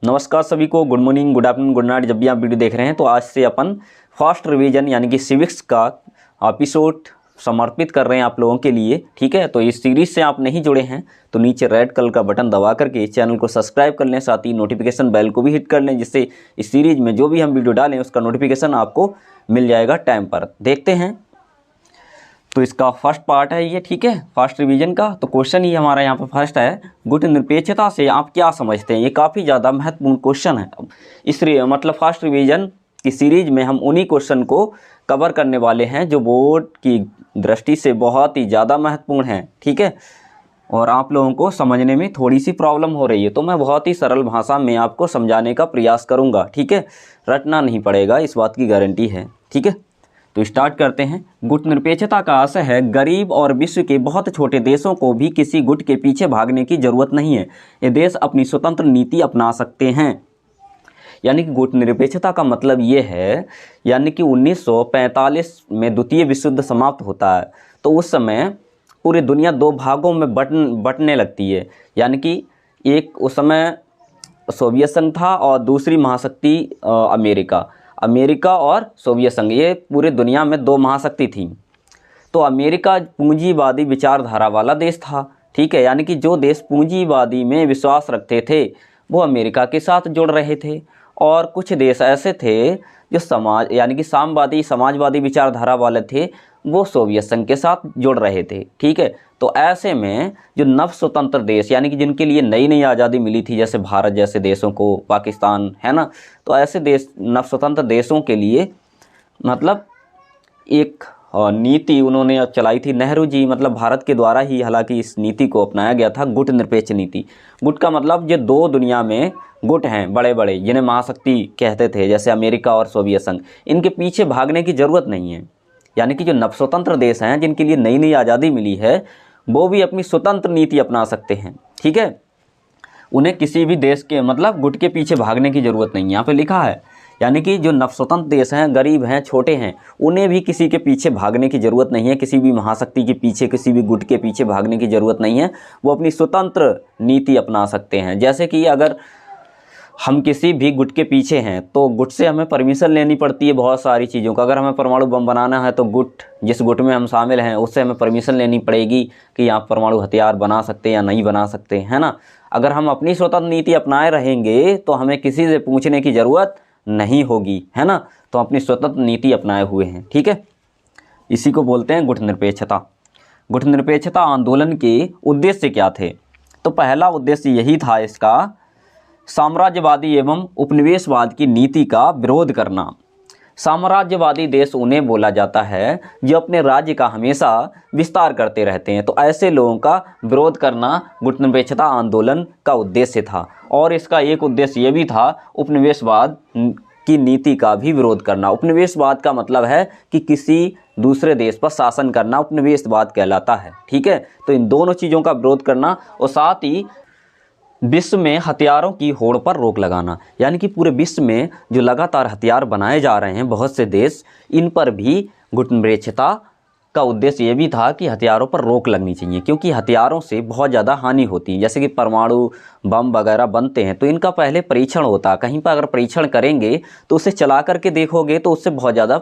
नमस्कार सभी को, good morning, good afternoon, good night. जब भी आप वीडियो देख रहे हैं तो आज से अपन फर्स्ट रिवीजन यानी कि सिविक्स का एपिसोड समर्पित कर रहे हैं आप लोगों के लिए। ठीक है, तो इस सीरीज से आप नहीं जुड़े हैं तो नीचे रेड कलर का बटन दबा करके चैनल को सब्सक्राइब कर लें, साथ ही नोटिफिकेशन बेल को भी हिट कर लें, जिससे इस सीरीज में जो भी हम वीडियो डालें उसका नोटिफिकेशन आपको मिल जाएगा टाइम पर। देखते हैं, तो इसका फर्स्ट पार्ट है ये। ठीक है, फर्स्ट रिवीजन का। तो क्वेश्चन ही हमारा यहाँ पर फर्स्ट है, गुट निरपेक्षता से आप क्या समझते हैं। ये काफ़ी ज़्यादा महत्वपूर्ण क्वेश्चन है। इसलिए मतलब फर्स्ट रिवीजन की सीरीज में हम उन्हीं क्वेश्चन को कवर करने वाले हैं जो बोर्ड की दृष्टि से बहुत ही ज़्यादा महत्वपूर्ण है। ठीक है, और आप लोगों को समझने में थोड़ी सी प्रॉब्लम हो रही है तो मैं बहुत ही सरल भाषा में आपको समझाने का प्रयास करूँगा। ठीक है, रटना नहीं पड़ेगा, इस बात की गारंटी है। ठीक है, तो स्टार्ट करते हैं। गुट निरपेक्षता का आशय है गरीब और विश्व के बहुत छोटे देशों को भी किसी गुट के पीछे भागने की जरूरत नहीं है। ये देश अपनी स्वतंत्र नीति अपना सकते हैं। यानी कि गुट निरपेक्षता का मतलब ये है, यानी कि 1945 में द्वितीय विश्व युद्ध समाप्त होता है तो उस समय पूरी दुनिया दो भागों में बंटने लगती है। यानी कि एक उस समय सोवियत संघ था और दूसरी महाशक्ति अमेरिका और सोवियत संघ, ये पूरे दुनिया में दो महाशक्ति थी। तो अमेरिका पूंजीवादी विचारधारा वाला देश था। ठीक है, यानी कि जो देश पूंजीवादी में विश्वास रखते थे वो अमेरिका के साथ जुड़ रहे थे, और कुछ देश ऐसे थे जो यानी कि समाजवादी विचारधारा वाले थे, वो सोवियत संघ के साथ जुड़ रहे थे। ठीक है, तो ऐसे में जो नव स्वतंत्र देश यानी कि जिनके लिए नई नई आज़ादी मिली थी, जैसे भारत जैसे देशों को, पाकिस्तान है ना, तो ऐसे देश नव स्वतंत्र देशों के लिए मतलब एक नीति उन्होंने चलाई थी नेहरू जी, मतलब भारत के द्वारा ही हालांकि इस नीति को अपनाया गया था, गुट निरपेक्ष नीति। गुट का मतलब जो दो दुनिया में गुट हैं बड़े बड़े जिन्हें महाशक्ति कहते थे, जैसे अमेरिका और सोवियत संघ, इनके पीछे भागने की ज़रूरत नहीं है। यानी कि जो नव स्वतंत्र देश हैं जिनके लिए नई नई आज़ादी मिली है वो भी अपनी स्वतंत्र नीति अपना सकते हैं। ठीक है, उन्हें किसी भी देश के मतलब गुट के पीछे भागने की ज़रूरत नहीं है, यहाँ पे लिखा है। यानी कि जो नव स्वतंत्र देश हैं, गरीब हैं, छोटे हैं, उन्हें भी किसी के पीछे भागने की ज़रूरत नहीं है, किसी भी महाशक्ति के पीछे, किसी भी गुट के पीछे भागने की ज़रूरत नहीं है। वो अपनी स्वतंत्र नीति अपना सकते हैं। जैसे कि अगर हम किसी भी गुट के पीछे हैं तो गुट से हमें परमिशन लेनी पड़ती है बहुत सारी चीज़ों का। अगर हमें परमाणु बम बनाना है तो जिस गुट में हम शामिल हैं उससे हमें परमिशन लेनी पड़ेगी कि आप परमाणु हथियार बना सकते हैं या नहीं बना सकते, है ना। अगर हम अपनी स्वतंत्र नीति अपनाए रहेंगे तो हमें किसी से पूछने की ज़रूरत नहीं होगी, है ना। तो अपनी स्वतंत्र नीति अपनाए हुए हैं। ठीक है, इसी को बोलते हैं गुट निरपेक्षता। गुट निरपेक्षता आंदोलन के उद्देश्य क्या थे? तो पहला उद्देश्य यही था इसका, साम्राज्यवादी एवं उपनिवेशवाद की नीति का विरोध करना। साम्राज्यवादी देश उन्हें बोला जाता है जो अपने राज्य का हमेशा विस्तार करते रहते हैं, तो ऐसे लोगों का विरोध करना गुट निरपेक्षता आंदोलन का उद्देश्य था। और इसका एक उद्देश्य ये भी था उपनिवेशवाद की नीति का भी विरोध करना। उपनिवेशवाद का मतलब है कि किसी दूसरे देश पर शासन करना उपनिवेशवाद कहलाता है। ठीक है, तो इन दोनों चीज़ों का विरोध करना और साथ ही विश्व में हथियारों की होड़ पर रोक लगाना। यानी कि पूरे विश्व में जो लगातार हथियार बनाए जा रहे हैं बहुत से देश, इन पर भी गुट निरपेक्षता का उद्देश्य ये भी था कि हथियारों पर रोक लगनी चाहिए, क्योंकि हथियारों से बहुत ज़्यादा हानि होती है। जैसे कि परमाणु बम वगैरह बनते हैं तो इनका पहले परीक्षण होता है। कहीं पर अगर परीक्षण करेंगे तो उसे चला करके देखोगे तो उससे बहुत ज़्यादा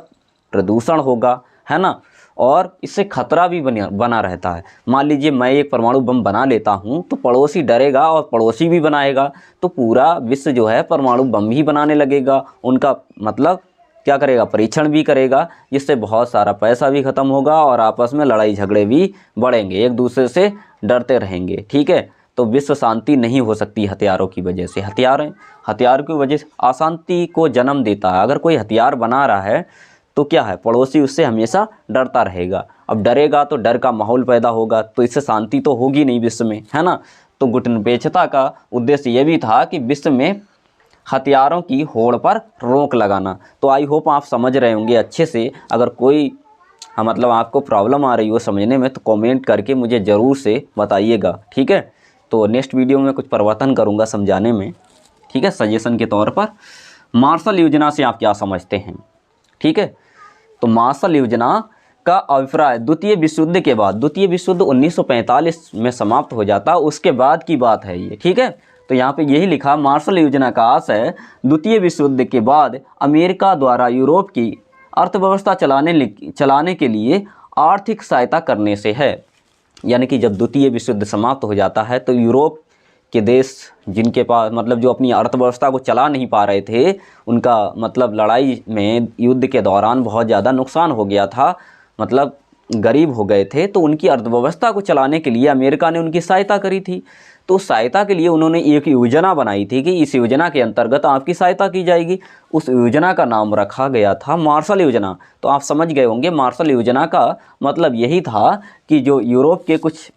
प्रदूषण होगा, है ना, और इससे खतरा भी बना रहता है। मान लीजिए मैं एक परमाणु बम बना लेता हूं तो पड़ोसी डरेगा और पड़ोसी भी बनाएगा, तो पूरा विश्व जो है परमाणु बम ही बनाने लगेगा। उनका मतलब क्या करेगा, परीक्षण भी करेगा, जिससे बहुत सारा पैसा भी खत्म होगा और आपस में लड़ाई झगड़े भी बढ़ेंगे, एक दूसरे से डरते रहेंगे। ठीक है, तो विश्व शांति नहीं हो सकती हथियारों की वजह से। हथियार की वजह से अशांति को जन्म देता है। अगर कोई हथियार बना रहा है तो क्या है, पड़ोसी उससे हमेशा डरता रहेगा। अब डरेगा तो डर का माहौल पैदा होगा, तो इससे शांति तो होगी नहीं विश्व में, है ना। तो गुट निरपेक्षता का उद्देश्य ये भी था कि विश्व में हथियारों की होड़ पर रोक लगाना। तो आई होप आप समझ रहे होंगे अच्छे से। अगर कोई मतलब आपको प्रॉब्लम आ रही हो समझने में तो कमेंट करके मुझे ज़रूर से बताइएगा। ठीक है, तो नेक्स्ट वीडियो में कुछ परिवर्तन करूँगा समझाने में। ठीक है, सजेशन के तौर पर मार्शल योजना से आप क्या समझते हैं? ठीक है, तो मार्शल योजना का अभिप्राय द्वितीय विश्व युद्ध के बाद, द्वितीय विश्व युद्ध 1945 में समाप्त हो जाता, उसके बाद की बात है ये। ठीक है, तो यहाँ पे यही लिखा, मार्शल योजना का आशय द्वितीय विश्व युद्ध के बाद अमेरिका द्वारा यूरोप की अर्थव्यवस्था चलाने के लिए आर्थिक सहायता करने से है। यानी कि जब द्वितीय विश्व युद्ध समाप्त हो जाता है तो यूरोप के देश जिनके पास मतलब जो अपनी अर्थव्यवस्था को चला नहीं पा रहे थे, उनका मतलब लड़ाई में युद्ध के दौरान बहुत ज़्यादा नुकसान हो गया था, मतलब गरीब हो गए थे, तो उनकी अर्थव्यवस्था को चलाने के लिए अमेरिका ने उनकी सहायता करी थी। तो सहायता के लिए उन्होंने एक योजना बनाई थी कि इस योजना के अंतर्गत आपकी सहायता की जाएगी। उस योजना का नाम रखा गया था मार्शल योजना। तो आप समझ गए होंगे मार्शल योजना का मतलब यही था कि जो यूरोप के कुछ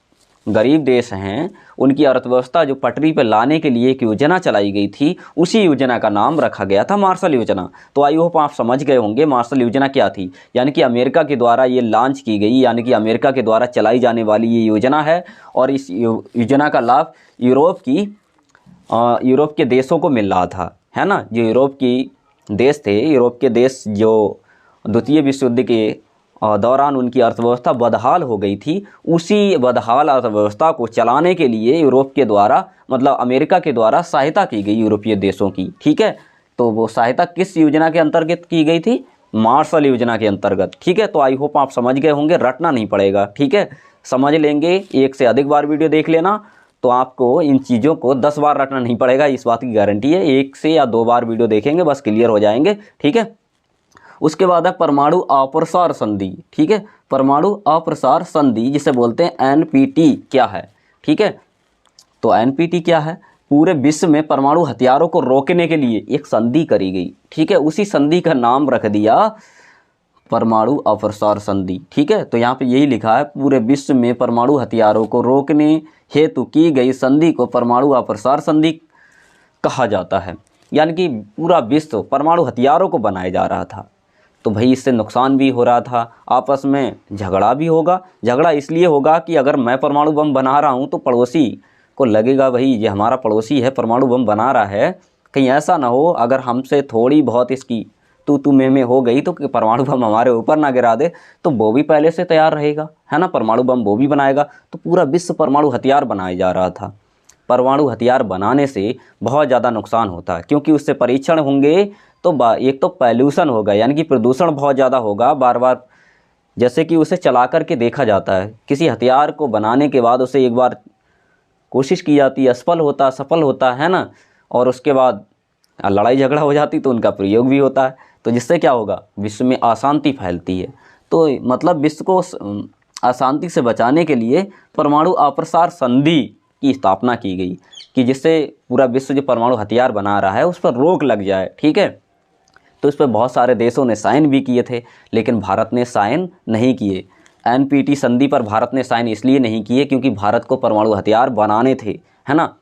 गरीब देश हैं उनकी अर्थव्यवस्था जो पटरी पर लाने के लिए एक योजना चलाई गई थी, उसी योजना का नाम रखा गया था मार्शल योजना। तो आई होप आप समझ गए होंगे मार्शल योजना क्या थी। यानी कि अमेरिका के द्वारा ये लॉन्च की गई, यानी कि अमेरिका के द्वारा चलाई जाने वाली ये योजना है और इस योजना का लाभ यूरोप के देशों को मिल रहा था, है ना। जो यूरोप की देश थे, यूरोप के देश जो द्वितीय विश्व युद्ध के दौरान उनकी अर्थव्यवस्था बदहाल हो गई थी, उसी बदहाल अर्थव्यवस्था को चलाने के लिए यूरोप के द्वारा मतलब अमेरिका के द्वारा सहायता की गई यूरोपीय देशों की, ठीक है। तो वो सहायता किस योजना के अंतर्गत की गई थी? मार्शल योजना के अंतर्गत, ठीक है। तो आई होप आप समझ गए होंगे, रटना नहीं पड़ेगा, ठीक है। समझ लेंगे, एक से अधिक बार वीडियो देख लेना तो आपको इन चीज़ों को 10 बार रटना नहीं पड़ेगा, इस बात की गारंटी है। 1 से या 2 बार वीडियो देखेंगे बस क्लियर हो जाएंगे, ठीक है। उसके बाद है परमाणु अप्रसार संधि, ठीक है। परमाणु अप्रसार संधि जिसे बोलते हैं एनपीटी क्या है, ठीक है। तो एनपीटी क्या है? पूरे विश्व में परमाणु हथियारों को रोकने के लिए एक संधि करी गई, ठीक है। उसी संधि का नाम रख दिया परमाणु अप्रसार संधि, ठीक है। तो यहाँ पे यही लिखा है, पूरे विश्व में परमाणु हथियारों को रोकने हेतु की गई संधि को परमाणु अप्रसार संधि कहा जाता है। यानी कि पूरा विश्व परमाणु हथियारों को बनाया जा रहा था, तो भाई इससे नुकसान भी हो रहा था, आपस में झगड़ा भी होगा। झगड़ा इसलिए होगा कि अगर मैं परमाणु बम बना रहा हूँ तो पड़ोसी को लगेगा भाई ये हमारा पड़ोसी है, परमाणु बम बना रहा है, कहीं ऐसा ना हो अगर हमसे थोड़ी बहुत इसकी तू में हो गई तो परमाणु बम हमारे ऊपर ना गिरा दे, तो वो भी पहले से तैयार रहेगा, है ना। परमाणु बम वो भी बनाएगा। तो पूरा विश्व परमाणु हथियार बनाया जा रहा था। परमाणु हथियार बनाने से बहुत ज़्यादा नुकसान होता है, क्योंकि उससे परीक्षण होंगे तो एक तो पॉल्यूशन होगा, यानी कि प्रदूषण बहुत ज़्यादा होगा। बार बार जैसे कि उसे चला करके देखा जाता है, किसी हथियार को बनाने के बाद उसे एक बार कोशिश की जाती है, सफल होता है ना, और उसके बाद लड़ाई झगड़ा हो जाती तो उनका प्रयोग भी होता है। तो जिससे क्या होगा, विश्व में अशांति फैलती है। तो मतलब विश्व को अशांति से बचाने के लिए परमाणु अप्रसार संधि की स्थापना की गई कि जिससे पूरा विश्व जो परमाणु हथियार बना रहा है उस पर रोक लग जाए, ठीक है। तो इस पर बहुत सारे देशों ने साइन भी किए थे, लेकिन भारत ने साइन नहीं किए। एनपीटी संधि पर भारत ने साइन इसलिए नहीं किए क्योंकि भारत को परमाणु हथियार बनाने थे, है ना।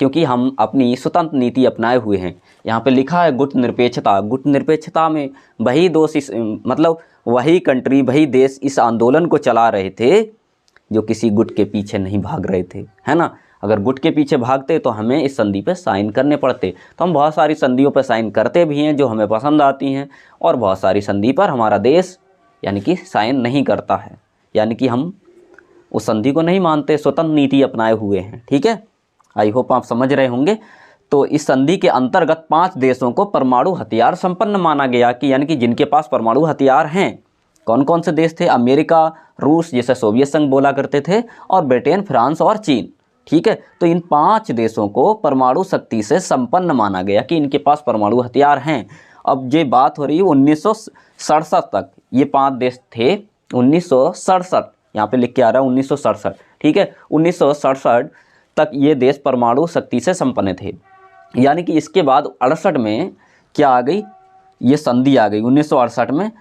क्योंकि हम अपनी स्वतंत्र नीति अपनाए हुए हैं। यहाँ पे लिखा है गुट निरपेक्षता। गुट निरपेक्षता में वही दोष मतलब वही कंट्री, वही देश इस आंदोलन को चला रहे थे जो किसी गुट के पीछे नहीं भाग रहे थे, है ना। अगर गुट के पीछे भागते तो हमें इस संधि पे साइन करने पड़ते। तो हम बहुत सारी संधियों पे साइन करते भी हैं जो हमें पसंद आती हैं, और बहुत सारी संधि पर हमारा देश यानी कि साइन नहीं करता है, यानी कि हम उस संधि को नहीं मानते, स्वतंत्र नीति अपनाए हुए हैं, ठीक है। आई होप आप समझ रहे होंगे। तो इस संधि के अंतर्गत 5 देशों को परमाणु हथियार संपन्न माना गया कि यानी कि जिनके पास परमाणु हथियार हैं। कौन कौन से देश थे? अमेरिका, रूस जिसे सोवियत संघ बोला करते थे, और ब्रिटेन, फ्रांस और चीन, ठीक है। तो इन 5 देशों को परमाणु शक्ति से संपन्न माना गया कि इनके पास परमाणु हथियार हैं। अब ये बात हो रही है 1967 तक, ये 5 देश थे। 1967 यहाँ पे लिख के आ रहा है 1967, ठीक है। 1967 तक ये देश परमाणु शक्ति से संपन्न थे। यानी कि इसके बाद 68 में क्या आ गई, ये संधि आ गई। 1968 में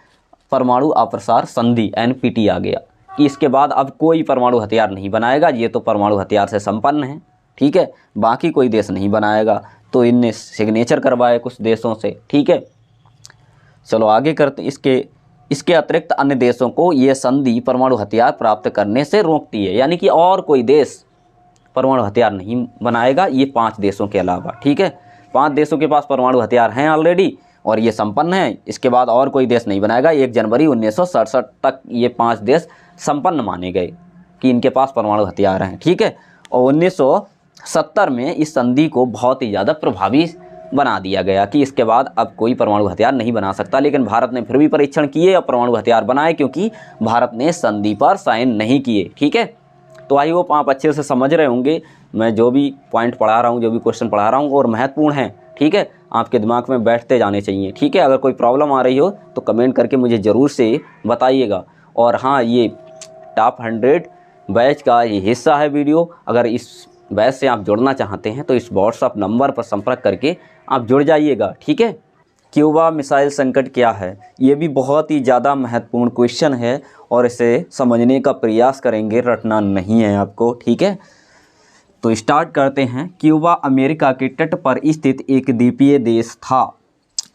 परमाणु अप्रसार संधि एनपीटी आ गया कि इसके बाद अब कोई परमाणु हथियार नहीं बनाएगा, ये तो परमाणु हथियार से संपन्न है, ठीक है। बाकी कोई देश नहीं बनाएगा। तो इनने सिग्नेचर करवाए कुछ देशों से, ठीक है। चलो आगे करते। इसके अतिरिक्त अन्य देशों को ये संधि परमाणु हथियार प्राप्त करने से रोकती है, यानी कि और कोई देश परमाणु हथियार नहीं बनाएगा, ये 5 देशों के अलावा, ठीक है। 5 देशों के पास परमाणु हथियार हैं ऑलरेडी और ये संपन्न है। इसके बाद और कोई देश नहीं बनाएगा। 1 जनवरी 1967 तक ये 5 देश संपन्न माने गए कि इनके पास परमाणु हथियार हैं, ठीक है। और 70 में इस संधि को बहुत ही ज़्यादा प्रभावी बना दिया गया कि इसके बाद अब कोई परमाणु हथियार नहीं बना सकता। लेकिन भारत ने फिर भी परीक्षण किए और परमाणु हथियार बनाए, क्योंकि भारत ने संधि पर साइन नहीं किए। ठीक है, तो आई होप आप अच्छे से समझ रहे होंगे मैं जो भी पॉइंट पढ़ा रहा हूँ, जो भी क्वेश्चन पढ़ा रहा हूँ, और महत्वपूर्ण है। ठीक है, आपके दिमाग में बैठते जाने चाहिए। ठीक है, अगर कोई प्रॉब्लम आ रही हो तो कमेंट करके मुझे ज़रूर से बताइएगा। और हाँ, ये टॉप 100 बैच का ये हिस्सा है वीडियो। अगर इस बैच से आप जुड़ना चाहते हैं तो इस व्हाट्सएप नंबर पर संपर्क करके आप जुड़ जाइएगा। ठीक है, क्यूबा मिसाइल संकट क्या है, ये भी बहुत ही ज़्यादा महत्वपूर्ण क्वेश्चन है और इसे समझने का प्रयास करेंगे, रटना नहीं है आपको। ठीक है, तो स्टार्ट करते हैं। क्यूबा अमेरिका के तट पर स्थित एक द्वीपीय देश था।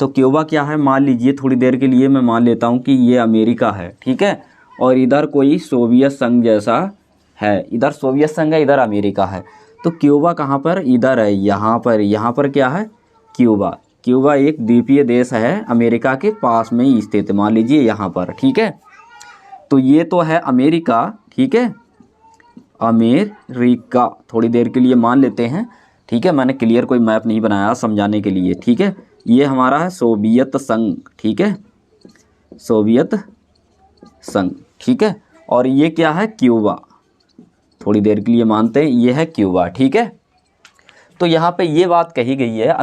तो क्यूबा क्या है, मान लीजिए थोड़ी देर के लिए मैं मान लेता हूँ कि ये अमेरिका है। ठीक है, और इधर कोई सोवियत संघ जैसा है, इधर सोवियत संघ है, इधर अमेरिका है। तो क्यूबा कहाँ पर, इधर है, यहाँ पर क्या है, क्यूबा। क्यूबा एक द्वीपीय देश है, अमेरिका के पास में ही स्थित, मान लीजिए यहाँ पर। ठीक है, तो ये तो है अमेरिका। ठीक है, अमेरिका थोड़ी देर के लिए मान लेते हैं। ठीक है, मैंने क्लियर कोई मैप नहीं बनाया समझाने के लिए। ठीक है, ये हमारा है सोवियत संघ। ठीक है, सोवियत संघ। ठीक है, और ये क्या है, क्यूबा। थोड़ी देर के लिए मानते हैं ये है क्यूबा। ठीक है, तो यहाँ पे ये बात कही गई है,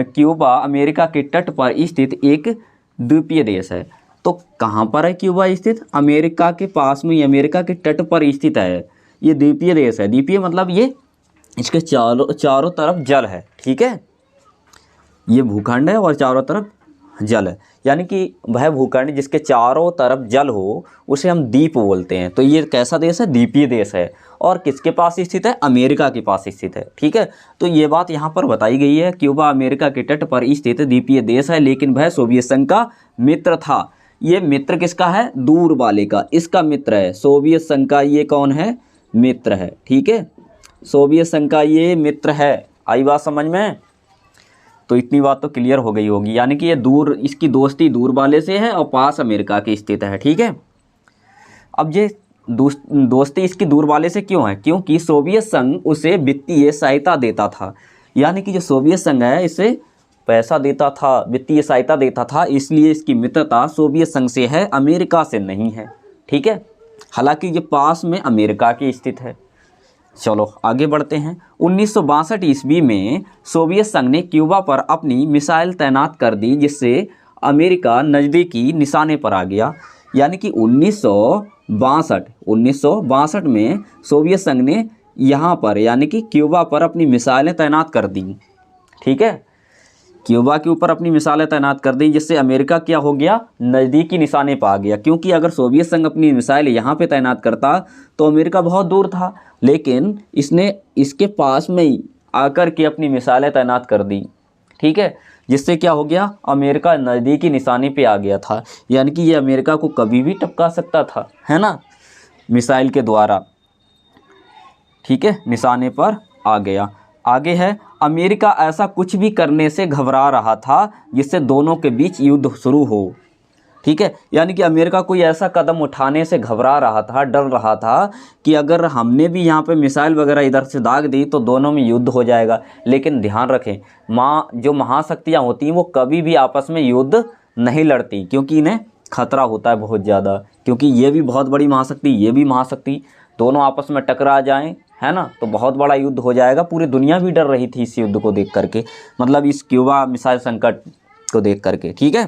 क्यूबा अमेरिका के तट पर स्थित एक द्वीपीय देश है। तो कहाँ पर है क्यूबा स्थित, अमेरिका के पास में, अमेरिका के तट पर स्थित है। ये द्वीपीय देश है, द्वीपीय मतलब ये इसके चारों तरफ जल है। ठीक है, ये भूखंड है और चारों तरफ जल है, यानी कि वह भूखंड जिसके चारों तरफ जल हो उसे हम द्वीप बोलते हैं। तो ये कैसा देश है, द्वीपीय देश है। और किसके पास स्थित है, अमेरिका के पास स्थित है। ठीक है, तो ये बात यहाँ पर बताई गई है, क्यूबा अमेरिका के तट पर स्थित द्वीपीय देश है, लेकिन वह सोवियत संघ का मित्र था। ये मित्र किसका है, दूर वाले का, इसका मित्र है। सोवियत संघ का ये कौन है, मित्र है। ठीक है, सोवियत संघ का ये मित्र है। आई बात समझ में, तो इतनी बात तो क्लियर हो गई होगी। यानी कि ये दूर, इसकी दोस्ती दूर वाले से है और पास अमेरिका की स्थित है। ठीक है, अब ये दोस्ती इसकी दूर वाले से क्यों है, क्योंकि सोवियत संघ उसे वित्तीय सहायता देता था। यानी कि जो सोवियत संघ है इसे पैसा देता था, वित्तीय सहायता देता था, इसलिए इसकी मित्रता सोवियत संघ से है, अमेरिका से नहीं है। ठीक है, हालांकि ये पास में अमेरिका की स्थित है। चलो आगे बढ़ते हैं। 1962 ईस्वी में सोवियत संघ ने क्यूबा पर अपनी मिसाइल तैनात कर दी, जिससे अमेरिका नज़दीकी निशाने पर आ गया। यानी कि 1962 में सोवियत संघ ने यहाँ पर यानी कि क्यूबा पर अपनी मिसाइलें तैनात कर दी। ठीक है, क्यूबा के ऊपर अपनी मिसाइलें तैनात कर दी, जिससे अमेरिका क्या हो गया, नज़दीकी निशाने पर आ गया। क्योंकि अगर सोवियत संघ अपनी मिसाइल यहाँ पे तैनात करता तो अमेरिका बहुत दूर था, लेकिन इसने इसके पास में ही आकर के अपनी मिसाइलें तैनात कर दी। ठीक है, जिससे क्या हो गया, अमेरिका नज़दीकी निशाने पे आ गया था। यानी कि ये अमेरिका को कभी भी टपका सकता था, है ना, मिसाइल के द्वारा। ठीक है, निशाने पर आ गया। आगे है, अमेरिका ऐसा कुछ भी करने से घबरा रहा था जिससे दोनों के बीच युद्ध शुरू हो। ठीक है, यानी कि अमेरिका कोई ऐसा कदम उठाने से घबरा रहा था, डर रहा था कि अगर हमने भी यहाँ पे मिसाइल वगैरह इधर से दाग दी तो दोनों में युद्ध हो जाएगा। लेकिन ध्यान रखें, जो महाशक्तियाँ होती हैं वो कभी भी आपस में युद्ध नहीं लड़ती, क्योंकि इन्हें खतरा होता है बहुत ज़्यादा। क्योंकि ये भी बहुत बड़ी महाशक्ति, ये भी महाशक्ति, दोनों आपस में टकरा जाएं, है ना, तो बहुत बड़ा युद्ध हो जाएगा। पूरी दुनिया भी डर रही थी इस युद्ध को देख करके, मतलब इस क्यूबा मिसाइल संकट को देख करके। ठीक है,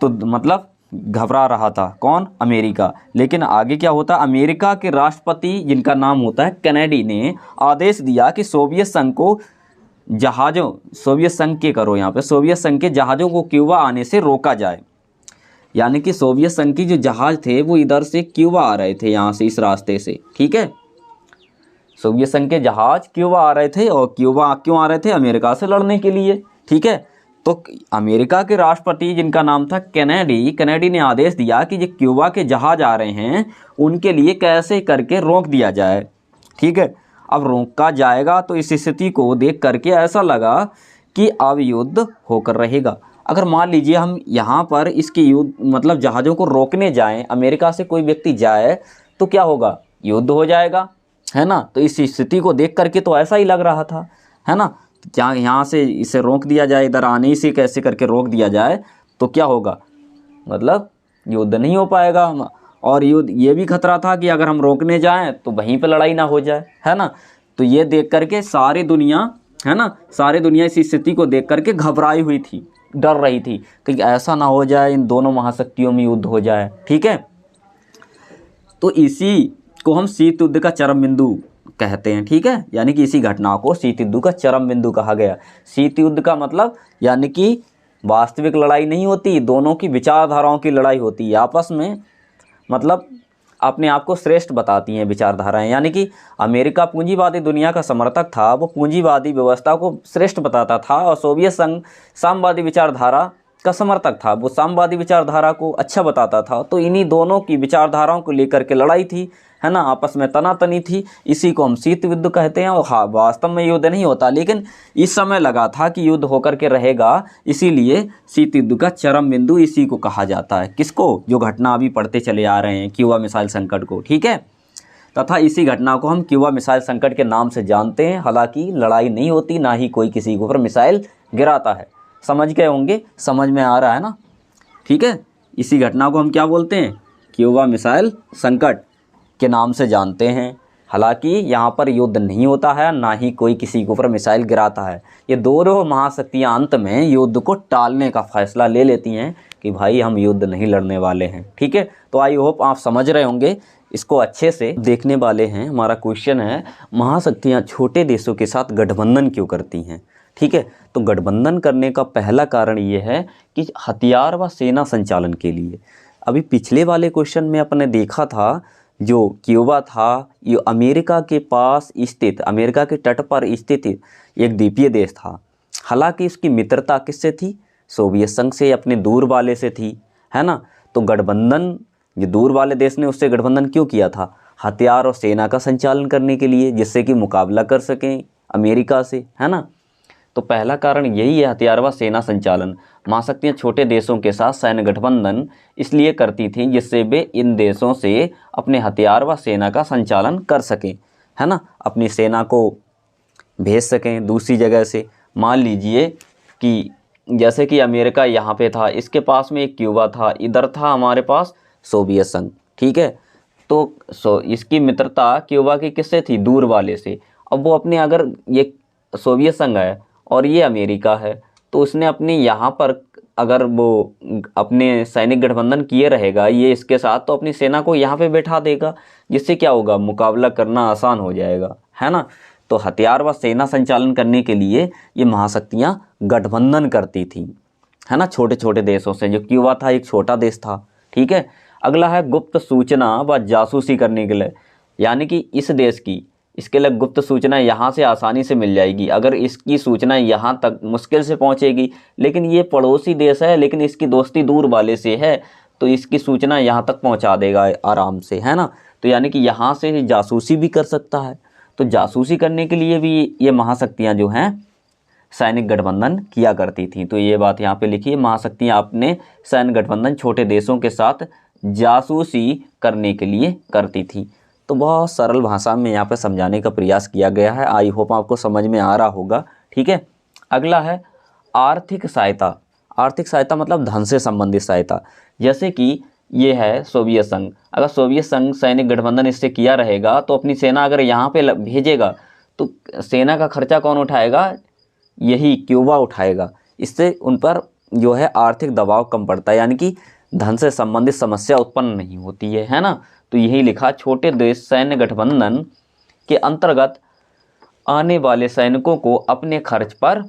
तो मतलब घबरा रहा था कौन, अमेरिका। लेकिन आगे क्या होता, अमेरिका के राष्ट्रपति जिनका नाम होता है कैनेडी ने आदेश दिया कि सोवियत संघ के जहाज़ों को क्यूबा आने से रोका जाए। यानी कि सोवियत संघ की जो जहाज़ थे वो इधर से क्यूबा आ रहे थे, यहाँ से इस रास्ते से। ठीक है, सोवियत संघ के जहाज़ क्यूबा आ रहे थे, और क्यूबा क्यों आ रहे थे, अमेरिका से लड़ने के लिए। ठीक है, तो अमेरिका के राष्ट्रपति जिनका नाम था कैनेडी ने आदेश दिया कि जो क्यूबा के जहाज़ आ रहे हैं उनके लिए कैसे करके रोक दिया जाए। ठीक है, अब रोका जाएगा तो इस स्थिति को देख करके ऐसा लगा कि अब युद्ध होकर रहेगा। अगर मान लीजिए हम यहाँ पर इसकी युद्ध मतलब जहाज़ों को रोकने जाएं, अमेरिका से कोई व्यक्ति जाए तो क्या होगा, युद्ध हो जाएगा। है ना। तो इस स्थिति को देख करके तो ऐसा ही लग रहा था, है ना। क्या यहाँ से इसे रोक दिया जाए, इधर आने से कैसे करके रोक दिया जाए तो क्या होगा, मतलब युद्ध नहीं हो पाएगा। और युद्ध ये भी खतरा था कि अगर हम रोकने जाएं तो वहीं पे लड़ाई ना हो जाए, है ना। तो ये देख करके सारी दुनिया, है ना, सारी दुनिया इस स्थिति को देख करके घबराई हुई थी, डर रही थी कि ऐसा ना हो जाए इन दोनों महाशक्तियों में युद्ध हो जाए, ठीक है। तो इसी को हम शीत युद्ध का चरम बिंदु कहते हैं, ठीक है। यानी कि इसी घटना को शीत युद्ध का चरम बिंदु कहा गया। शीत युद्ध का मतलब यानी कि वास्तविक लड़ाई नहीं होती, दोनों की विचारधाराओं की लड़ाई होती है आपस में, मतलब अपने आप को श्रेष्ठ बताती हैं विचारधाराएं। यानी कि अमेरिका पूंजीवादी दुनिया का समर्थक था, वो पूंजीवादी व्यवस्था को श्रेष्ठ बताता था, और सोवियत संघ साम्यवादी विचारधारा का समर्थक था, वो साम्यवादी विचारधारा को अच्छा बताता था। तो इन्हीं दोनों की विचारधाराओं को लेकर के लड़ाई थी, है ना, आपस में तनातनी थी। इसी को हम शीत युद्ध कहते हैं। और हाँ, वास्तव में युद्ध नहीं होता, लेकिन इस समय लगा था कि युद्ध होकर के रहेगा, इसीलिए शीत युद्ध का चरम बिंदु इसी को कहा जाता है। किसको, जो घटना अभी पढ़ते चले आ रहे हैं, क्यूबा मिसाइल संकट को, ठीक है। तथा इसी घटना को हम क्यूबा मिसाइल संकट के नाम से जानते हैं। हालांकि लड़ाई नहीं होती, ना ही कोई किसी के ऊपर मिसाइल गिराता है। समझ गए होंगे, समझ में आ रहा है ना, ठीक है। इसी घटना को हम क्या बोलते हैं, क्यूबा मिसाइल संकट के नाम से जानते हैं। हालांकि यहाँ पर युद्ध नहीं होता है, ना ही कोई किसी के ऊपर मिसाइल गिराता है। ये दोनों महाशक्तियाँ अंत में युद्ध को टालने का फैसला ले लेती हैं कि भाई हम युद्ध नहीं लड़ने वाले हैं, ठीक है। तो आई होप आप समझ रहे होंगे, इसको अच्छे से देखने वाले हैं। हमारा क्वेश्चन है, महाशक्तियाँ छोटे देशों के साथ गठबंधन क्यों करती हैं, ठीक है। तो गठबंधन करने का पहला कारण ये है कि हथियार व सेना संचालन के लिए। अभी पिछले वाले क्वेश्चन में अपने देखा था, जो क्यूबा था ये अमेरिका के पास स्थित, अमेरिका के तट पर स्थित एक द्वीपीय देश था। हालांकि इसकी मित्रता किससे थी, सोवियत संघ से, अपने दूर वाले से थी, है ना। तो गठबंधन, ये दूर वाले देश ने उससे गठबंधन क्यों किया था, हथियार और सेना का संचालन करने के लिए, जिससे कि मुकाबला कर सकें अमेरिका से, है ना। तो पहला कारण यही है, हथियार व सेना संचालन। महाशक्तियाँ छोटे देशों के साथ सैन्य गठबंधन इसलिए करती थीं जिससे वे इन देशों से अपने हथियार व सेना का संचालन कर सकें, है ना, अपनी सेना को भेज सकें दूसरी जगह से। मान लीजिए कि जैसे कि अमेरिका यहाँ पे था, इसके पास में एक क्यूबा था, इधर था हमारे पास सोवियत संघ, ठीक है। तो इसकी मित्रता क्यूबा की किससे थी, दूर वाले से। अब वो अपने, अगर ये सोवियत संघ है और ये अमेरिका है, तो उसने अपने यहाँ पर अगर वो अपने सैनिक गठबंधन किए रहेगा ये इसके साथ, तो अपनी सेना को यहाँ पे बैठा देगा, जिससे क्या होगा, मुकाबला करना आसान हो जाएगा, है ना। तो हथियार व सेना संचालन करने के लिए ये महाशक्तियाँ गठबंधन करती थी, है ना, छोटे छोटे देशों से। जो क्यूबा था एक छोटा देश था, ठीक है। अगला है गुप्त सूचना व जासूसी करने के लिए, यानी कि इस देश की, इसके लिए गुप्त सूचना यहाँ से आसानी से मिल जाएगी। अगर इसकी सूचना यहाँ तक मुश्किल से पहुँचेगी, लेकिन ये पड़ोसी देश है, लेकिन इसकी दोस्ती दूर वाले से है, तो इसकी सूचना यहाँ तक पहुँचा देगा आराम से, है ना। तो यानी कि यहाँ से जासूसी भी कर सकता है। तो जासूसी करने के लिए भी ये महाशक्तियाँ जो हैं सैनिक गठबंधन किया करती थी। तो ये बात यहाँ पे लिखिए, महाशक्तियाँ अपने सैन्य गठबंधन छोटे देशों के साथ जासूसी करने के लिए करती थी। तो बहुत सरल भाषा में यहाँ पे समझाने का प्रयास किया गया है। आई होप आपको समझ में आ रहा होगा, ठीक है। अगला है आर्थिक सहायता। आर्थिक सहायता मतलब धन से संबंधित सहायता। जैसे कि ये है सोवियत संघ, अगर सोवियत संघ सैनिक गठबंधन इससे किया रहेगा, तो अपनी सेना अगर यहाँ पे भेजेगा, तो सेना का खर्चा कौन उठाएगा, यही क्यूबा उठाएगा। इससे उन पर जो है आर्थिक दबाव कम पड़ता है, यानी कि धन से संबंधित समस्या उत्पन्न नहीं होती है ना। तो यही लिखा, छोटे देश सैन्य गठबंधन के अंतर्गत आने वाले सैनिकों को अपने खर्च पर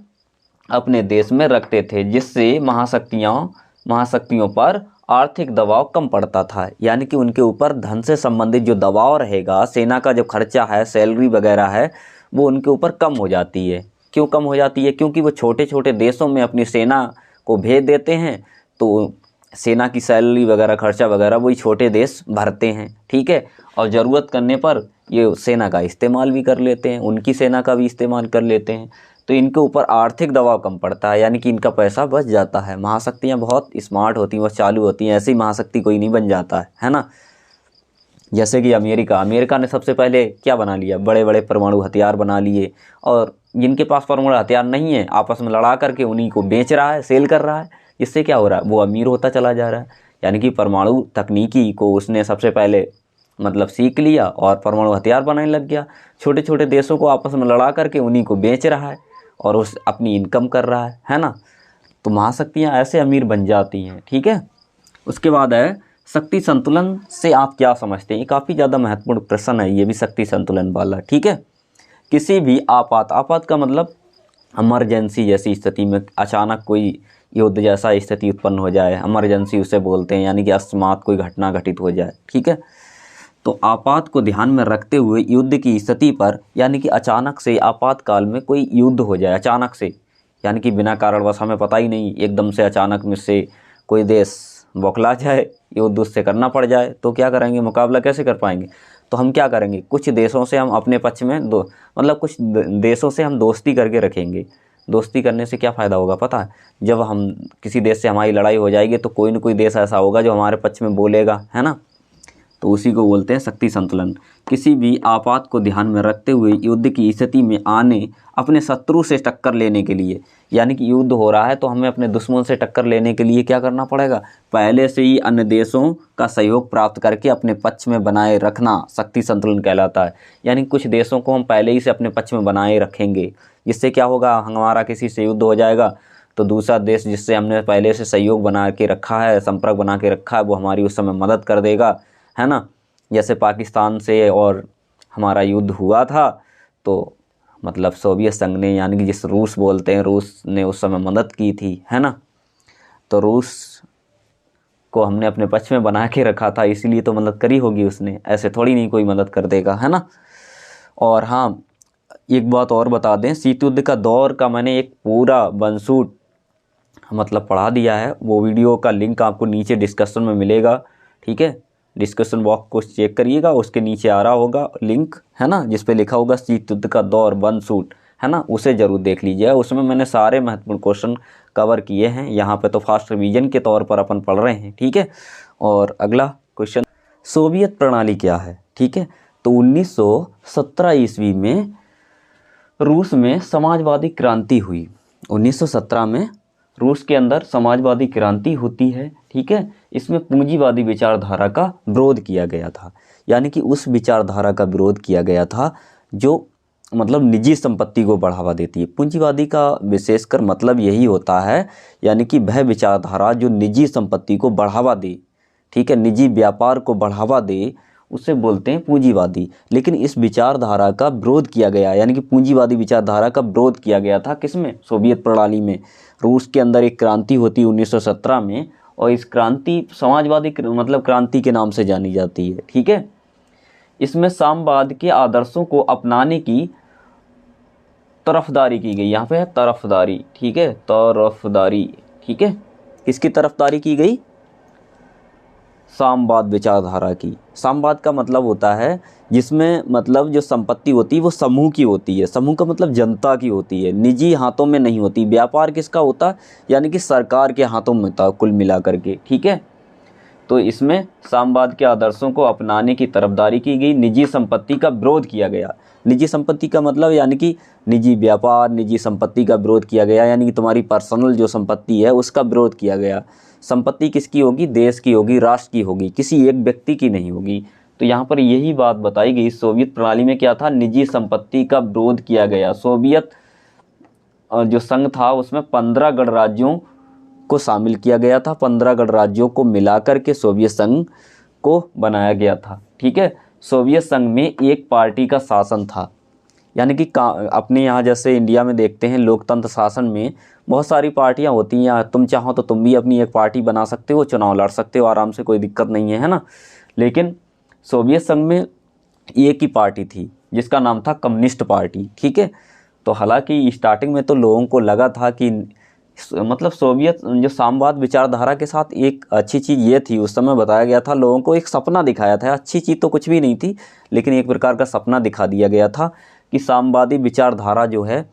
अपने देश में रखते थे, जिससे महाशक्तियों पर आर्थिक दबाव कम पड़ता था। यानी कि उनके ऊपर धन से संबंधित जो दबाव रहेगा, सेना का जो खर्चा है, सैलरी वगैरह है, वो उनके ऊपर कम हो जाती है। क्यों कम हो जाती है, क्योंकि वो छोटे छोटे देशों में अपनी सेना को भेज देते हैं, तो सेना की सैलरी वगैरह, खर्चा वगैरह वही छोटे देश भरते हैं, ठीक है। और ज़रूरत करने पर ये सेना का इस्तेमाल भी कर लेते हैं, उनकी सेना का भी इस्तेमाल कर लेते हैं। तो इनके ऊपर आर्थिक दबाव कम पड़ता है, यानी कि इनका पैसा बच जाता है। महाशक्तियाँ बहुत स्मार्ट होती हैं, बहुत चालू होती हैं, ऐसी महाशक्ति कोई नहीं बन जाता है ना। जैसे कि अमेरिका ने सबसे पहले क्या बना लिया, बड़े बड़े परमाणु हथियार बना लिए, और जिनके पास परमाणु हथियार नहीं है आपस में लड़ा करके उन्हीं को बेच रहा है, सेल कर रहा है। इससे क्या हो रहा है, वो अमीर होता चला जा रहा है। यानी कि परमाणु तकनीकी को उसने सबसे पहले मतलब सीख लिया और परमाणु हथियार बनाने लग गया। छोटे छोटे देशों को आपस में लड़ा करके उन्हीं को बेच रहा है और उस अपनी इनकम कर रहा है ना। तो महाशक्तियाँ ऐसे अमीर बन जाती हैं, ठीक है। उसके बाद है शक्ति संतुलन से आप क्या समझते हैं। ये काफ़ी ज़्यादा महत्वपूर्ण प्रश्न है, ये भी शक्ति संतुलन वाला, ठीक है। किसी भी आपात का मतलब इमरजेंसी जैसी स्थिति में अचानक कोई युद्ध जैसा स्थिति उत्पन्न हो जाए, इमरजेंसी उसे बोलते हैं, यानी कि अकस्मात कोई घटना घटित हो जाए, ठीक है। तो आपात को ध्यान में रखते हुए युद्ध की स्थिति पर, यानी कि अचानक से आपातकाल में कोई युद्ध हो जाए अचानक से, यानी कि बिना कारणवश हमें पता ही नहीं, एकदम से अचानक में से कोई देश बौखला जाए, युद्ध उससे करना पड़ जाए, तो क्या करेंगे, मुकाबला कैसे कर पाएंगे। तो हम क्या करेंगे, कुछ देशों से हम अपने पक्ष में मतलब कुछ देशों से हम दोस्ती करके रखेंगे। दोस्ती करने से क्या फ़ायदा होगा पता है, जब हम किसी देश से हमारी लड़ाई हो जाएगी तो कोई न कोई देश ऐसा होगा जो हमारे पक्ष में बोलेगा, है ना। तो उसी को बोलते हैं शक्ति संतुलन। किसी भी आपात को ध्यान में रखते हुए युद्ध की स्थिति में आने अपने शत्रु से टक्कर लेने के लिए, यानी कि युद्ध हो रहा है तो हमें अपने दुश्मन से टक्कर लेने के लिए क्या करना पड़ेगा, पहले से ही अन्य देशों का सहयोग प्राप्त करके अपने पक्ष में बनाए रखना शक्ति संतुलन कहलाता है। यानी कुछ देशों को हम पहले ही से अपने पक्ष में बनाए रखेंगे, जिससे क्या होगा, हमारा किसी से युद्ध हो जाएगा तो दूसरा देश जिससे हमने पहले से सहयोग बना के रखा है, संपर्क बना के रखा है, वो हमारी उस समय मदद कर देगा, है ना। जैसे पाकिस्तान से और हमारा युद्ध हुआ था तो मतलब सोवियत संघ ने, यानी कि जिस रूस बोलते हैं, रूस ने उस समय मदद की थी, है ना। तो रूस को हमने अपने पक्ष में बना के रखा था, इसीलिए तो मदद करी होगी उसने, ऐसे थोड़ी नहीं कोई मदद कर देगा, है ना। और हाँ, एक बात और बता दें, शीत युद्ध का दौर का मैंने एक पूरा बनसूट मतलब पढ़ा दिया है, वो वीडियो का लिंक आपको नीचे डिस्क्रिप्शन में मिलेगा, ठीक है। डिस्क्रिप्शन बॉक्स को चेक करिएगा, उसके नीचे आ रहा होगा लिंक, है ना, जिस पे लिखा होगा शीत युद्ध का दौर बनसूट, है ना, उसे ज़रूर देख लीजिएगा। उसमें मैंने सारे महत्वपूर्ण क्वेश्चन कवर किए हैं। यहाँ पे तो फास्ट रिवीजन के तौर पर अपन पढ़ रहे हैं, ठीक है। और अगला क्वेश्चन, सोवियत प्रणाली क्या है, ठीक है। तो 1917 ईस्वी में रूस में समाजवादी क्रांति हुई। 1917 में रूस के अंदर समाजवादी क्रांति होती है, ठीक है। इसमें पूंजीवादी विचारधारा का विरोध किया गया था, यानी कि उस विचारधारा का विरोध किया गया था जो मतलब निजी संपत्ति को बढ़ावा देती है। पूंजीवादी का विशेषकर मतलब यही होता है, यानी कि वह विचारधारा जो निजी संपत्ति को बढ़ावा दे, ठीक है, निजी व्यापार को बढ़ावा दे, उसे बोलते हैं पूंजीवादी। लेकिन इस विचारधारा का विरोध किया गया, यानी कि पूंजीवादी विचारधारा का विरोध किया गया था किसमें, सोवियत प्रणाली में। रूस के अंदर एक क्रांति होती 1917 में, और इस क्रांति समाजवादी मतलब क्रांति के नाम से जानी जाती है, ठीक है। इसमें साम्यवाद के आदर्शों को अपनाने की तरफदारी की गई, यहाँ पे है तरफदारी, ठीक है, तरफदारी, ठीक है। किसकी तरफदारी की गई, साम्यवाद विचारधारा की। साम्यवाद का मतलब होता है जिसमें मतलब जो संपत्ति होती है वो समूह की होती है, समूह का मतलब जनता की होती है, निजी हाथों में नहीं होती। व्यापार किसका होता है, यानी कि सरकार के हाथों में होता कुल मिला करके, ठीक है। तो इसमें साम्यवाद के आदर्शों को अपनाने की तरफदारी की गई, निजी संपत्ति का विरोध किया गया। निजी संपत्ति का मतलब यानी कि निजी व्यापार, निजी संपत्ति का विरोध किया गया, यानी कि तुम्हारी पर्सनल जो संपत्ति है उसका विरोध किया गया। संपत्ति किसकी होगी, देश की होगी, राष्ट्र की होगी, किसी एक व्यक्ति की नहीं होगी। तो यहाँ पर यही बात बताई गई, सोवियत प्रणाली में क्या था, निजी संपत्ति का विरोध किया गया। सोवियत जो संघ था उसमें 15 गणराज्यों को शामिल किया गया था, 15 गणराज्यों को मिलाकर के सोवियत संघ को बनाया गया था, ठीक है। सोवियत संघ में एक पार्टी का शासन था, यानी कि अपने यहाँ जैसे इंडिया में देखते हैं लोकतंत्र शासन में बहुत सारी पार्टियाँ होती हैं, तुम चाहो तो तुम भी अपनी एक पार्टी बना सकते हो, चुनाव लड़ सकते हो आराम से, कोई दिक्कत नहीं है, है ना। लेकिन सोवियत संघ में एक ही पार्टी थी जिसका नाम था कम्युनिस्ट पार्टी, ठीक है। तो हालांकि स्टार्टिंग में तो लोगों को लगा था कि मतलब सोवियत जो साम्यवाद विचारधारा के साथ एक अच्छी चीज़ ये थी, उस समय बताया गया था, लोगों को एक सपना दिखाया था, अच्छी चीज़ तो कुछ भी नहीं थी, लेकिन एक प्रकार का सपना दिखा दिया गया था कि साम्यवादी विचारधारा जो है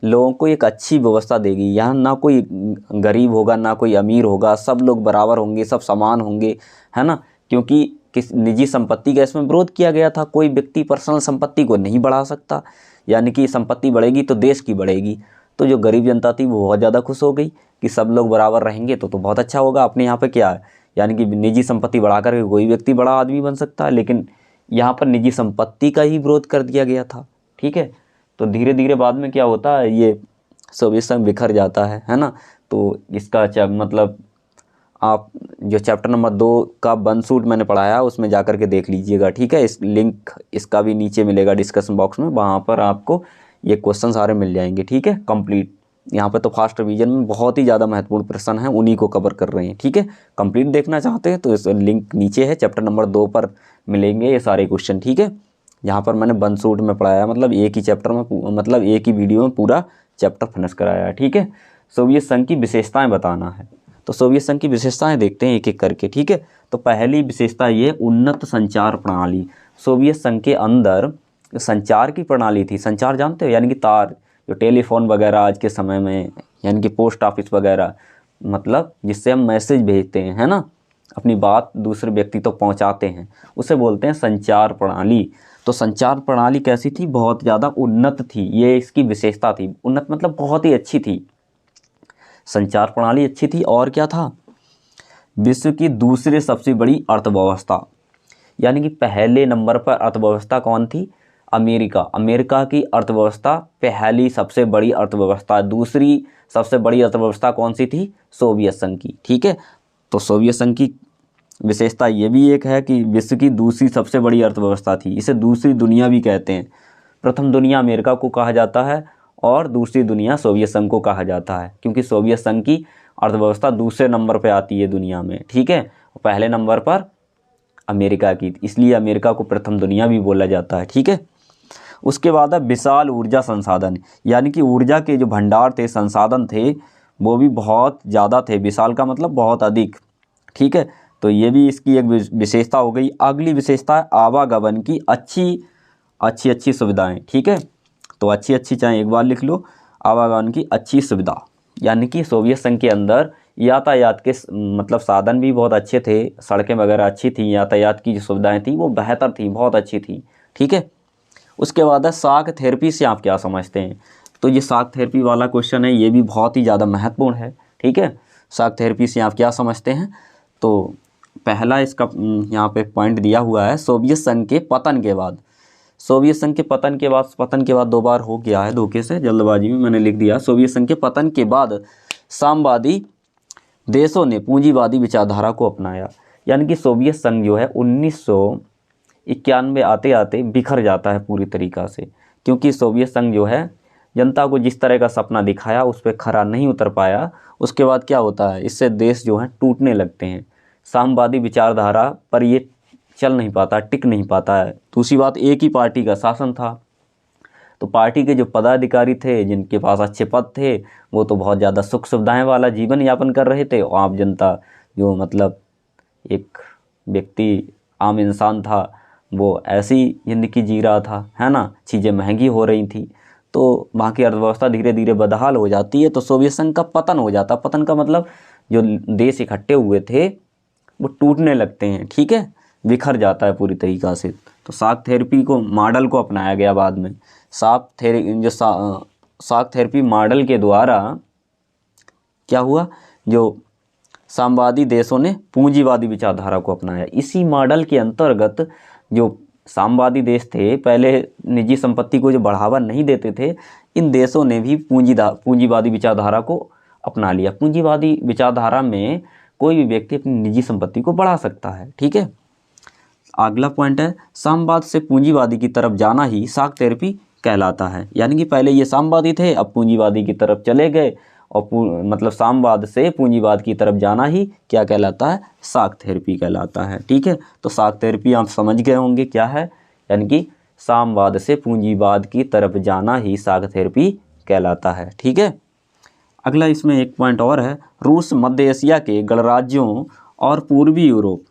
लोगों को एक अच्छी व्यवस्था देगी। यहाँ ना कोई गरीब होगा ना कोई अमीर होगा, सब लोग बराबर होंगे, सब समान होंगे, है ना। क्योंकि किस निजी संपत्ति का इसमें विरोध किया गया था। कोई व्यक्ति पर्सनल संपत्ति को नहीं बढ़ा सकता, यानी कि संपत्ति बढ़ेगी तो देश की बढ़ेगी। तो जो गरीब जनता थी वो बहुत ज़्यादा खुश हो गई कि सब लोग बराबर रहेंगे तो बहुत अच्छा होगा। अपने यहाँ पे क्या है, यानी कि निजी संपत्ति बढ़ाकर के कोई व्यक्ति बड़ा आदमी बन सकता है, लेकिन यहाँ पर निजी संपत्ति का ही विरोध कर दिया गया था। ठीक है, तो धीरे धीरे बाद में क्या होता है, ये सोवियत संघ बिखर जाता है ना। तो इसका मतलब आप जो चैप्टर नंबर 2 का बनसूट मैंने पढ़ाया उसमें जा कर के देख लीजिएगा। ठीक है, इस लिंक इसका भी नीचे मिलेगा डिस्कशन बॉक्स में, वहाँ पर आपको ये क्वेश्चन सारे मिल जाएंगे। ठीक है, कंप्लीट। यहाँ पे तो फास्ट रिवीजन में बहुत ही ज़्यादा महत्वपूर्ण प्रश्न है, उन्हीं को कवर कर रहे हैं। ठीक है, कंप्लीट देखना चाहते हैं तो इस लिंक नीचे है, चैप्टर नंबर 2 पर मिलेंगे ये सारे क्वेश्चन। ठीक है, यहाँ पर मैंने बनसूट में पढ़ाया, मतलब एक ही चैप्टर में, मतलब एक ही वीडियो में पूरा चैप्टर फिनिश कराया है। ठीक है, सोवियत संघ की विशेषताएं बताना है, तो सोवियत संघ की विशेषताएं देखते हैं एक एक करके। ठीक है, तो पहली विशेषता ये उन्नत संचार प्रणाली। सोवियत संघ के अंदर संचार की प्रणाली थी। संचार जानते हो, यानी कि तार, जो टेलीफोन वगैरह आज के समय में, यानी कि पोस्ट ऑफिस वगैरह, मतलब जिससे हम मैसेज भेजते हैं, है ना, अपनी बात दूसरे व्यक्ति तक पहुंचाते हैं, उसे बोलते हैं संचार प्रणाली। तो संचार प्रणाली कैसी थी, बहुत ज़्यादा उन्नत थी, ये इसकी विशेषता थी। उन्नत मतलब बहुत ही अच्छी थी, संचार प्रणाली अच्छी थी। और क्या था, विश्व की दूसरी सबसे बड़ी अर्थव्यवस्था, यानी कि पहले नंबर पर अर्थव्यवस्था कौन थी, अमेरिका। अमेरिका की अर्थव्यवस्था पहली सबसे बड़ी अर्थव्यवस्था। दूसरी सबसे बड़ी अर्थव्यवस्था कौन सी थी, सोवियत संघ की। ठीक है, तो सोवियत संघ की विशेषता ये भी एक है कि विश्व की दूसरी सबसे बड़ी अर्थव्यवस्था थी। इसे दूसरी दुनिया भी कहते हैं। प्रथम दुनिया अमेरिका को कहा जाता है और दूसरी दुनिया सोवियत संघ को कहा जाता है, क्योंकि सोवियत संघ की अर्थव्यवस्था दूसरे नंबर पर आती है दुनिया में। ठीक है, पहले नंबर पर अमेरिका की, इसलिए अमेरिका को प्रथम दुनिया भी बोला जाता है। ठीक है, उसके बाद है विशाल ऊर्जा संसाधन, यानी कि ऊर्जा के जो भंडार थे, संसाधन थे, वो भी बहुत ज़्यादा थे। विशाल का मतलब बहुत अधिक। ठीक है, तो ये भी इसकी एक विशेषता हो गई। अगली विशेषता है आवागमन की अच्छी सुविधाएं। ठीक है, तो अच्छी चाहे एक बार लिख लो, आवागमन की अच्छी सुविधा, यानी कि सोवियत संघ के अंदर यातायात के मतलब साधन भी बहुत अच्छे थे, सड़कें वगैरह अच्छी थी, यातायात की जो सुविधाएं थी वो बेहतर थी, बहुत अच्छी थी। ठीक है, उसके बाद है शाक थेरेपी से आप क्या समझते हैं, तो ये शाक थेरेपी वाला क्वेश्चन है, ये भी बहुत ही ज़्यादा महत्वपूर्ण है। ठीक है, शाक थेरेपी से आप क्या समझते हैं, तो पहला इसका यहाँ पे पॉइंट दिया हुआ है, सोवियत संघ के पतन के बाद। सोवियत संघ के पतन के बाद 2 बार हो गया है, धोखे से, जल्दबाजी में मैंने लिख दिया। सोवियत संघ के पतन के बाद साम्यवादी देशों ने पूंजीवादी विचारधारा को अपनाया, यानी कि सोवियत संघ जो है 1991 आते आते बिखर जाता है पूरी तरीक़ा से, क्योंकि सोवियत संघ जो है जनता को जिस तरह का सपना दिखाया उस पर खरा नहीं उतर पाया। उसके बाद क्या होता है, इससे देश जो है टूटने लगते हैं। साम्यवादी विचारधारा पर ये चल नहीं पाता, टिक नहीं पाता है। दूसरी बात, एक ही पार्टी का शासन था, तो पार्टी के जो पदाधिकारी थे, जिनके पास अच्छे पद थे, वो तो बहुत ज़्यादा सुख सुविधाएं वाला जीवन यापन कर रहे थे, और आम जनता जो मतलब एक व्यक्ति, आम इंसान था, वो ऐसी ज़िंदगी जी रहा था, है ना, चीज़ें महंगी हो रही थी, तो वहाँ की अर्थव्यवस्था धीरे धीरे बदहाल हो जाती है, तो सोवियत संघ का पतन हो जाता। पतन का मतलब जो देश इकट्ठे हुए थे वो टूटने लगते हैं। ठीक है, बिखर जाता है पूरी तरीक़ा से। तो शाक थेरेपी को मॉडल को अपनाया गया बाद में। शाक थेरेपी मॉडल के द्वारा क्या हुआ, जो साम्यवादी देशों ने पूंजीवादी विचारधारा को अपनाया। इसी मॉडल के अंतर्गत जो साम्यवादी देश थे, पहले निजी संपत्ति को जो बढ़ावा नहीं देते थे, इन देशों ने भी पूंजीवादी विचारधारा को अपना लिया। पूंजीवादी विचारधारा में कोई भी व्यक्ति अपनी निजी संपत्ति को बढ़ा सकता है। ठीक है, अगला पॉइंट है साम्यवाद से पूंजीवादी की तरफ जाना ही शाक थेरेपी कहलाता है, यानी कि पहले ये साम्यवादी थे, अब पूंजीवादी की तरफ चले गए, और मतलब साम्यवाद से पूंजीवाद की तरफ जाना ही क्या कहलाता है, शाक थेरेपी कहलाता है। ठीक है, तो शाक थेरेपी आप समझ गए होंगे क्या है, यानी कि साम्यवाद से पूंजीवाद की तरफ जाना ही शाक थेरेपी कहलाता है। ठीक है, अगला इसमें एक पॉइंट और है, रूस मध्य एशिया के गणराज्यों और पूर्वी यूरोप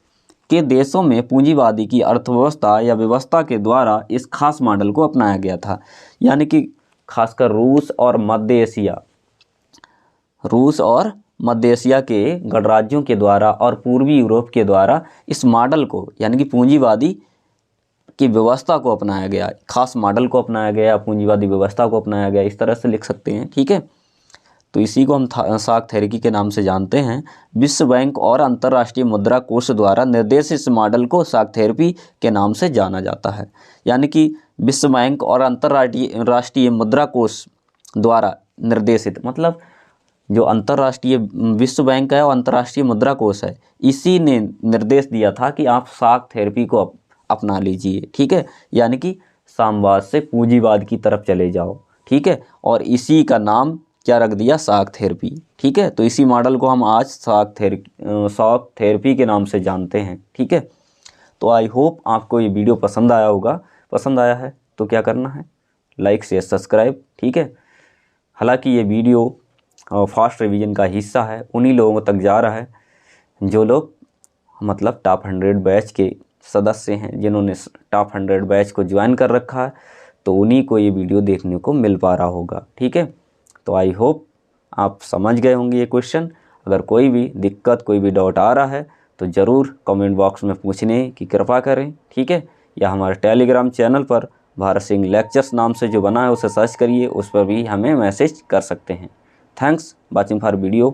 के देशों में पूंजीवादी की अर्थव्यवस्था या व्यवस्था के द्वारा इस खास मॉडल को अपनाया गया था, यानी कि खासकर रूस और मध्य एशिया के गणराज्यों के द्वारा और पूर्वी यूरोप के द्वारा इस मॉडल को यानी कि पूंजीवादी की व्यवस्था को अपनाया गया, खास मॉडल को अपनाया गया, पूंजीवादी व्यवस्था को अपनाया गया, इस तरह से लिख सकते हैं। ठीक है, तो इसी को हम साख थेरेपी के नाम से जानते हैं। विश्व बैंक और अंतर्राष्ट्रीय मुद्रा कोष द्वारा निर्देशित इस मॉडल को साख थेरेपी के नाम से जाना जाता है। यानी कि विश्व बैंक और अंतर्राष्ट्रीय मुद्रा कोष द्वारा निर्देशित, मतलब जो अंतर्राष्ट्रीय विश्व बैंक है और अंतर्राष्ट्रीय मुद्रा कोष है, इसी ने निर्देश दिया था कि आप साख थेरेपी को अपना लीजिए। ठीक है, यानी कि साम्यवाद से पूंजीवाद की तरफ चले जाओ। ठीक है, और इसी का नाम क्या रख दिया, साख थेरेपी। ठीक है, तो इसी मॉडल को हम आज साख थेरेपी के नाम से जानते हैं। ठीक है, तो आई होप आपको ये वीडियो पसंद आया होगा। पसंद आया है तो क्या करना है, लाइक शेयर सब्सक्राइब। ठीक है, हालांकि ये वीडियो फास्ट रिवीजन का हिस्सा है, उन्हीं लोगों तक जा रहा है जो लोग मतलब टॉप 100 बैच के सदस्य हैं, जिन्होंने टॉप 100 बैच को ज्वाइन कर रखा है, तो उन्हीं को ये वीडियो देखने को मिल पा रहा होगा। ठीक है, तो आई होप आप समझ गए होंगे ये क्वेश्चन। अगर कोई भी दिक्कत, कोई भी डाउट आ रहा है तो ज़रूर कमेंट बॉक्स में पूछने की कृपा करें। ठीक है, या हमारे टेलीग्राम चैनल पर भारत सिंह लेक्चर्स नाम से जो बना है उसे सर्च करिए, उस पर भी हमें मैसेज कर सकते हैं। Thanks watching for video.